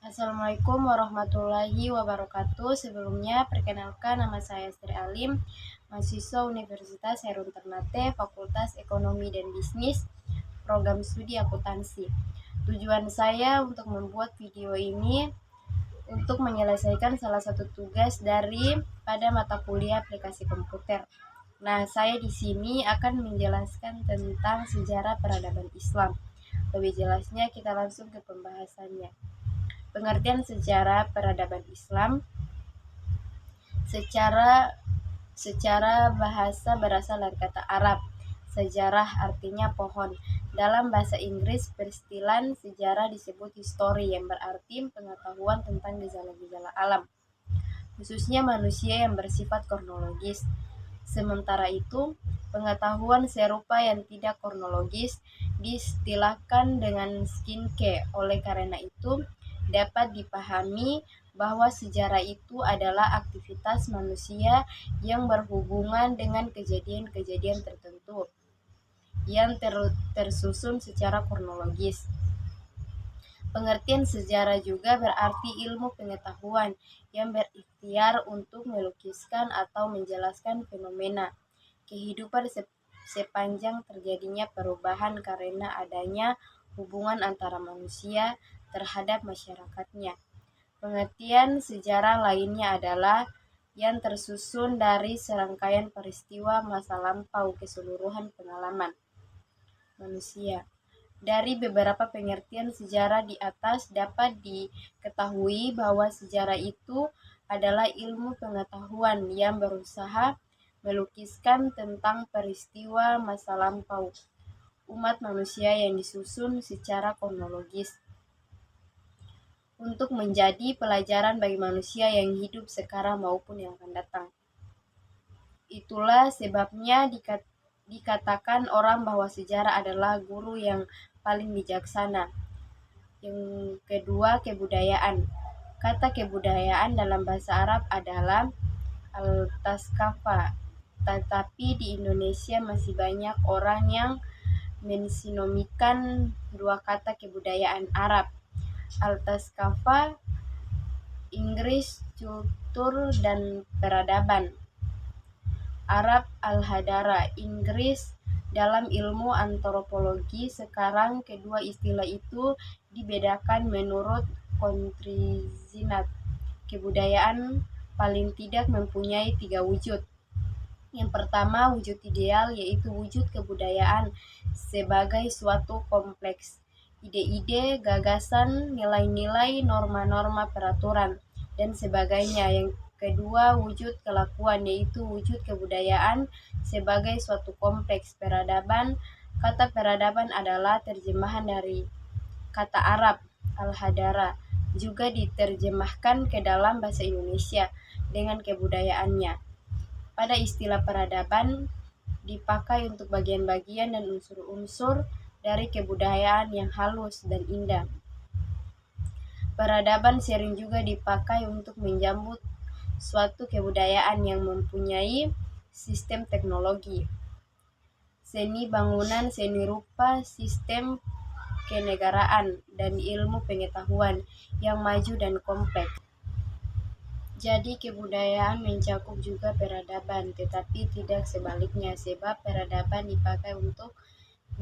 Assalamualaikum warahmatullahi wabarakatuh. Sebelumnya, perkenalkan nama saya Sri Alim, mahasiswa Universitas Herun Ternate, Fakultas Ekonomi dan Bisnis, Program Studi Akuntansi. Tujuan saya untuk membuat video ini untuk menyelesaikan salah satu tugas dari pada mata kuliah aplikasi komputer. Nah, saya di sini akan menjelaskan tentang sejarah peradaban Islam. Lebih jelasnya, kita langsung ke pembahasannya. Pengertian sejarah peradaban Islam secara bahasa berasal dari kata Arab. Sejarah artinya pohon. Dalam bahasa Inggris, peristilan sejarah disebut history yang berarti pengetahuan tentang gejala-gejala alam, khususnya manusia yang bersifat kronologis. Sementara itu, pengetahuan serupa yang tidak kronologis diistilahkan dengan skinke. Oleh karena itu, dapat dipahami bahwa sejarah itu adalah aktivitas manusia yang berhubungan dengan kejadian-kejadian tertentu yang tersusun secara kronologis. Pengertian sejarah juga berarti ilmu pengetahuan yang berikhtiar untuk melukiskan atau menjelaskan fenomena kehidupan sepanjang terjadinya perubahan karena adanya hubungan antara manusia terhadap masyarakatnya. Pengertian sejarah lainnya adalah yang tersusun dari serangkaian peristiwa masa lampau keseluruhan pengalaman manusia. Dari beberapa pengertian sejarah di atas dapat diketahui bahwa sejarah itu adalah ilmu pengetahuan yang berusaha melukiskan tentang peristiwa masa lampau umat manusia yang disusun secara kronologis untuk menjadi pelajaran bagi manusia yang hidup sekarang maupun yang akan datang. Itulah sebabnya dikatakan orang bahwa sejarah adalah guru yang paling bijaksana. Yang kedua, kebudayaan. Kata kebudayaan dalam bahasa Arab adalah al-taskafa, tetapi di Indonesia masih banyak orang yang mensinomikan dua kata kebudayaan Arab, al-taskafa, Inggris, culture dan peradaban, Arab al-hadara, Inggris. Dalam ilmu antropologi sekarang kedua istilah itu dibedakan menurut Kontrizinat. Kebudayaan paling tidak mempunyai 3 wujud. Yang pertama, wujud ideal, yaitu wujud kebudayaan sebagai suatu kompleks ide-ide, gagasan, nilai-nilai, norma-norma, peraturan, dan sebagainya. Yang kedua, wujud kelakuan, yaitu wujud kebudayaan sebagai suatu kompleks peradaban. Kata peradaban adalah terjemahan dari kata Arab al-hadara, juga diterjemahkan ke dalam bahasa Indonesia dengan kebudayaannya. Pada istilah peradaban dipakai untuk bagian-bagian dan unsur-unsur dari kebudayaan yang halus dan indah. Peradaban sering juga dipakai untuk menjambut suatu kebudayaan yang mempunyai sistem teknologi, seni bangunan, seni rupa, sistem kenegaraan, dan ilmu pengetahuan yang maju dan kompleks. Jadi kebudayaan mencakup juga peradaban, tetapi tidak sebaliknya, sebab peradaban dipakai untuk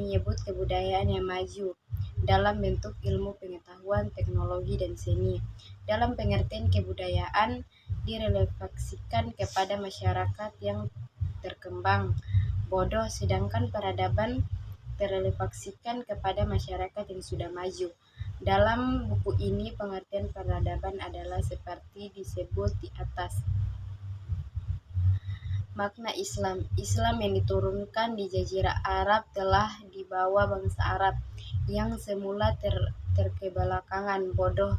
menyebut kebudayaan yang maju dalam bentuk ilmu pengetahuan, teknologi, dan seni. Dalam pengertian kebudayaan direfleksikan kepada masyarakat yang terkembang, bodoh, sedangkan peradaban terefleksikan kepada masyarakat yang sudah maju. Dalam buku ini pengertian peradaban adalah seperti disebut di atas. Makna Islam. Islam yang diturunkan di Jazirah Arab telah dibawa bangsa Arab yang semula terkebelakangan, bodoh,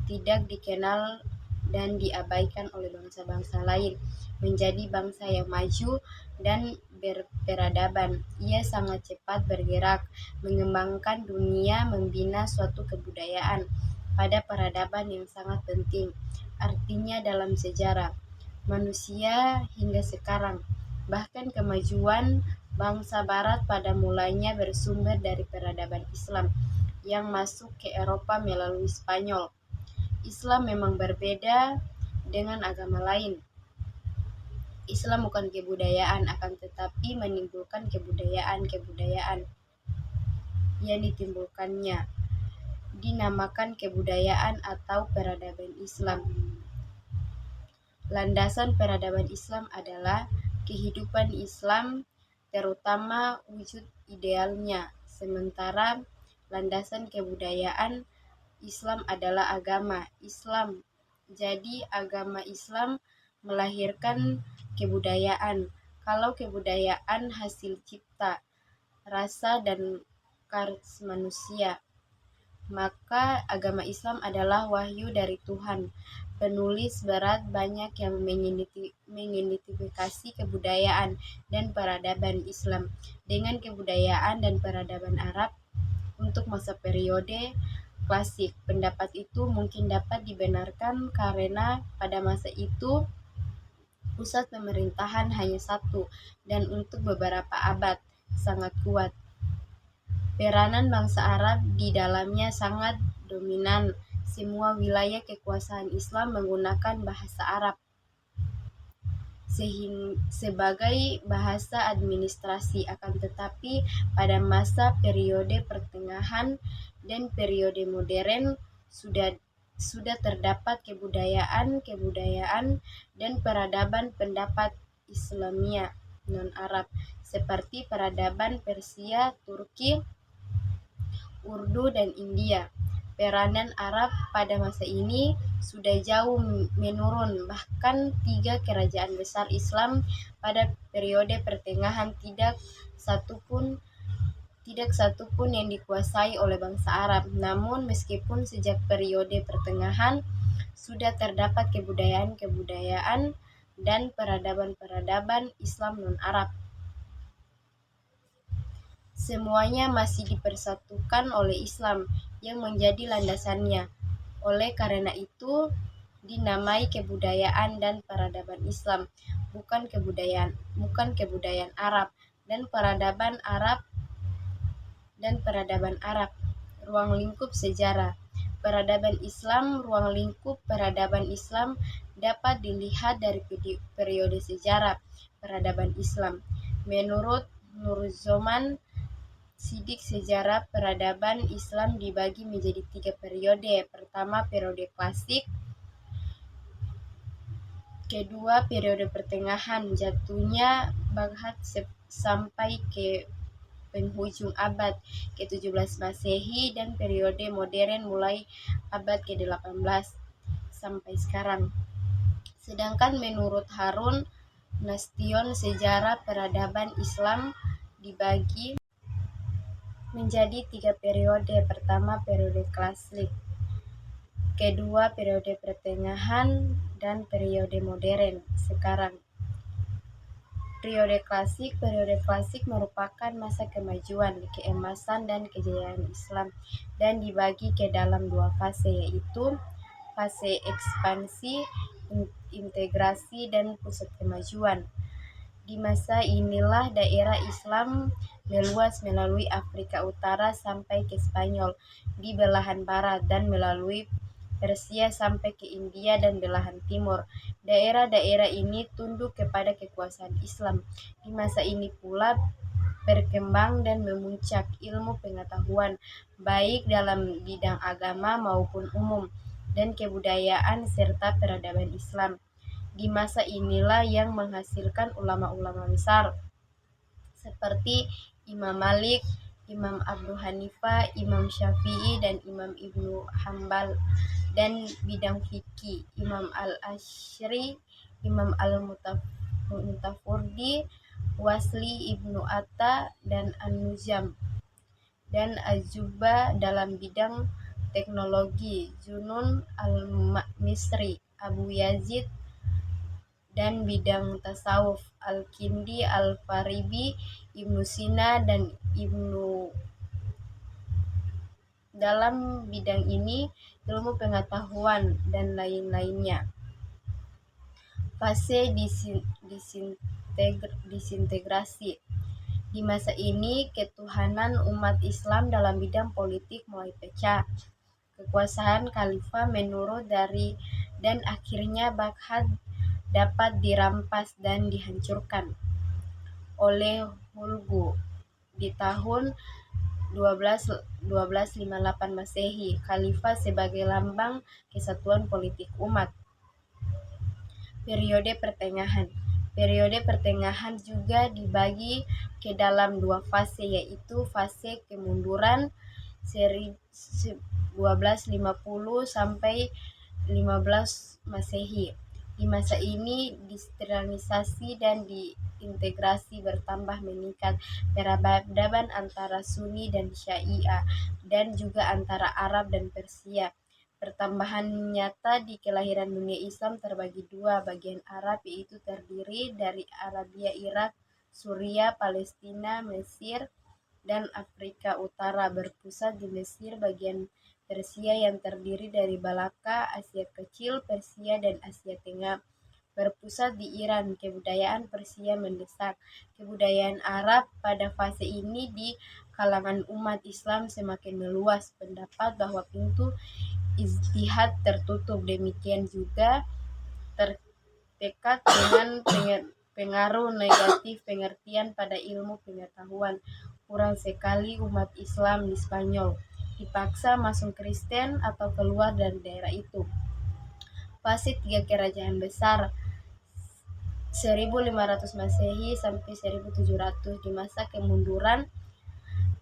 tidak dikenal dan diabaikan oleh bangsa-bangsa lain, menjadi bangsa yang maju dan berperadaban. Ia sangat cepat bergerak, mengembangkan dunia, membina suatu kebudayaan pada peradaban yang sangat penting. Artinya dalam sejarah manusia hingga sekarang, bahkan kemajuan bangsa barat pada mulanya bersumber dari peradaban Islam yang masuk ke Eropa melalui Spanyol. Islam memang berbeda dengan agama lain. Islam bukan kebudayaan, akan tetapi menimbulkan kebudayaan yang ditimbulkannya dinamakan kebudayaan atau peradaban Islam. Landasan peradaban Islam adalah kehidupan Islam, terutama wujud idealnya, sementara landasan kebudayaan Islam adalah agama Islam. Jadi agama Islam melahirkan kebudayaan. Kalau kebudayaan hasil cipta, rasa dan karakter manusia, maka agama Islam adalah wahyu dari Tuhan. Penulis berat banyak yang mengidentifikasi kebudayaan dan peradaban Islam dengan kebudayaan dan peradaban Arab untuk masa periode klasik. Pendapat itu mungkin dapat dibenarkan karena pada masa itu pusat pemerintahan hanya satu dan untuk beberapa abad sangat kuat. Peranan bangsa Arab di dalamnya sangat dominan. Semua wilayah kekuasaan Islam menggunakan bahasa Arab sebagai bahasa administrasi, akan tetapi pada masa periode pertengahan dan periode modern sudah terdapat kebudayaan dan peradaban pendapat Islamia non-Arab seperti peradaban Persia, Turki, Urdu, dan India. Peranan Arab pada masa ini sudah jauh menurun, bahkan 3 kerajaan besar Islam pada periode pertengahan tidak satu pun yang dikuasai oleh bangsa Arab. Namun meskipun sejak periode pertengahan sudah terdapat kebudayaan dan peradaban Islam non-Arab, semuanya masih dipersatukan oleh Islam yang menjadi landasannya. Oleh karena itu, dinamai kebudayaan dan peradaban Islam, bukan kebudayaan Arab dan peradaban Arab. Ruang lingkup sejarah. Peradaban Islam, ruang lingkup peradaban Islam dapat dilihat dari periode sejarah peradaban Islam. Menurut Nuruzzaman Siddiq, sejarah peradaban Islam dibagi menjadi 3 periode. Pertama, periode klasik. Kedua, periode pertengahan, jatuhnya Baghdad sampai ke penghujung abad ke-17 Masehi, dan periode modern mulai abad ke-18 sampai sekarang. Sedangkan menurut Harun Nasution, sejarah peradaban Islam dibagi menjadi 3 periode. Pertama, periode klasik. Kedua, periode pertengahan, dan periode modern sekarang. Periode klasik merupakan masa kemajuan, keemasan, dan kejayaan Islam dan dibagi ke dalam 2 fase, yaitu fase ekspansi, integrasi, dan pusat kemajuan. Di masa inilah daerah Islam meluas melalui Afrika Utara sampai ke Spanyol di belahan barat dan melalui Persia sampai ke India dan belahan timur. Daerah-daerah ini tunduk kepada kekuasaan Islam. Di masa ini pula berkembang dan memuncak ilmu pengetahuan, baik dalam bidang agama maupun umum, dan kebudayaan serta peradaban Islam. Di masa inilah yang menghasilkan ulama-ulama besar seperti Imam Malik, Imam Abu Hanifah, Imam Syafi'i, dan Imam Ibnu Hanbal, dan bidang fikih Imam Al-Ash'ari, Imam Al-Mutafurdi, Wasli Ibnu Atta, dan An-Nujam, dan Az-Zubba dalam bidang teknologi, Junun Al-Misri, Abu Yazid, dan bidang tasawuf, Al-Kindi, Al-Farabi, Ibnu Sina, dan Ibnu. Dalam bidang ini, ilmu pengetahuan, dan lain-lainnya. Fase disintegrasi. Di masa ini, ketuhanan umat Islam dalam bidang politik mulai pecah. kekuasaan khalifah menurun dan akhirnya Baghdad dapat dirampas dan dihancurkan oleh Hulagu di tahun 1258 Masehi. Khalifah sebagai lambang kesatuan politik umat. Periode pertengahan. Periode pertengahan juga dibagi ke dalam dua fase, yaitu fase kemunduran 1250 sampai 15 Masehi. Di masa ini desentralisasi dan diintegrasi bertambah meningkat, peradaban antara Sunni dan Syiah dan juga antara Arab dan Persia. Pertambahan nyata di kelahiran dunia Islam terbagi dua, bagian Arab yaitu terdiri dari Arabia, Irak, Suriah, Palestina, Mesir, dan Afrika Utara, berpusat di Mesir, bagian Persia yang terdiri dari Balaka, Asia Kecil, Persia, dan Asia Tengah, berpusat di Iran. Kebudayaan Persia mendesak. Kebudayaan Arab pada fase ini di kalangan umat Islam semakin meluas. Pendapat bahwa pintu ijtihad tertutup, demikian juga tertekat dengan pengaruh negatif pengertian pada ilmu pengetahuan. Kurang sekali umat Islam di Spanyol dipaksa masuk Kristen atau keluar dari daerah itu. Fase 3 kerajaan besar 1500 Masehi sampai 1700. Di masa kemunduran,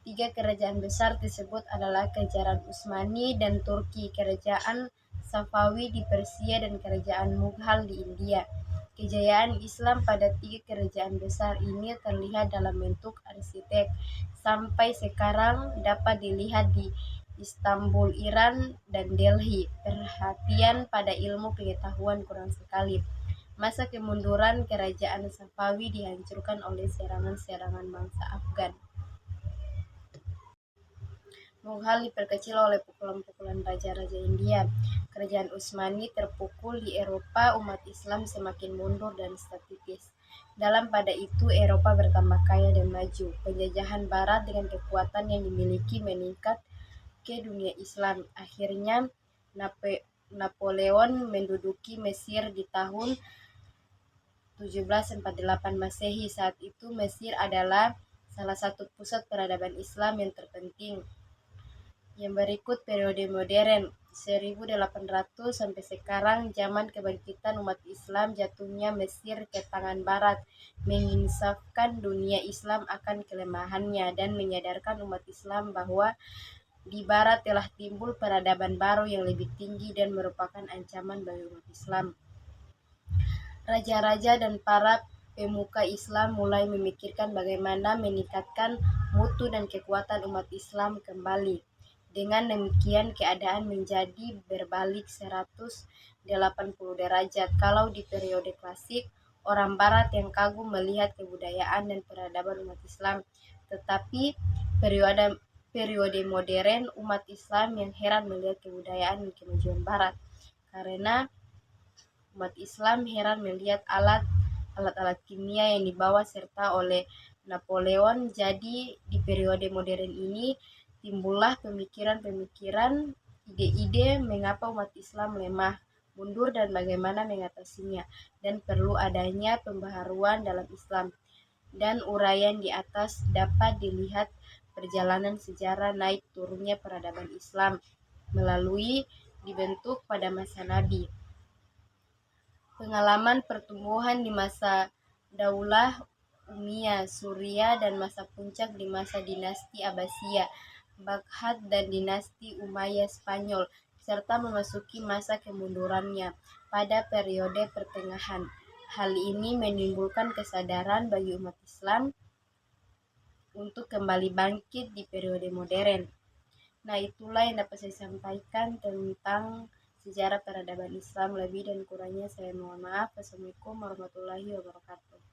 tiga kerajaan besar tersebut adalah Kerajaan Utsmani dan Turki, Kerajaan Safawi di Persia, dan Kerajaan Mughal di India. Kejayaan Islam pada tiga kerajaan besar ini terlihat dalam bentuk arsitek. Sampai sekarang dapat dilihat di Istanbul, Iran, dan Delhi. Perhatian pada ilmu pengetahuan kurang sekali. Masa kemunduran Kerajaan Safawi dihancurkan oleh serangan-serangan bangsa Afgan. Mughal diperkecil oleh pukulan-pukulan raja-raja India. Kerajaan Utsmani terpukul di Eropa, umat Islam semakin mundur dan statis. Dalam pada itu, Eropa bertambah kaya dan maju. Penjajahan Barat dengan kekuatan yang dimiliki meningkat ke dunia Islam. Akhirnya, Napoleon menduduki Mesir di tahun 1748 Masehi. Saat itu Mesir adalah salah satu pusat peradaban Islam yang terpenting. Yang berikut periode modern 1800 sampai sekarang, zaman kebangkitan umat Islam, jatuhnya Mesir ke tangan Barat, menginsafkan dunia Islam akan kelemahannya dan menyadarkan umat Islam bahwa di Barat telah timbul peradaban baru yang lebih tinggi dan merupakan ancaman bagi umat Islam. Raja-raja dan para pemuka Islam mulai memikirkan bagaimana meningkatkan mutu dan kekuatan umat Islam kembali. Dengan demikian, keadaan menjadi berbalik 180 derajat. Kalau di periode klasik, orang Barat yang kagum melihat kebudayaan dan peradaban umat Islam, tetapi periode modern, umat Islam yang heran melihat kebudayaan dan kemajuan Barat. Karena umat Islam heran melihat alat-alat kimia yang dibawa serta oleh Napoleon. Jadi di periode modern ini timbullah pemikiran-pemikiran, ide-ide mengapa umat Islam lemah, mundur, dan bagaimana mengatasinya, dan perlu adanya pembaharuan dalam Islam. Dan uraian di atas dapat dilihat perjalanan sejarah naik turunnya peradaban Islam melalui dibentuk pada masa Nabi. Pengalaman pertumbuhan di masa Daulah Umayyah Suriah dan masa puncak di masa dinasti Abbasiyah Baghdad dan dinasti Umayyah Spanyol, serta memasuki masa kemundurannya pada periode pertengahan. Hal ini menimbulkan kesadaran bagi umat Islam untuk kembali bangkit di periode modern. Nah, itulah yang dapat saya sampaikan tentang sejarah peradaban Islam. Lebih dan kurangnya saya mohon maaf. Wassalamualaikum warahmatullahi wabarakatuh.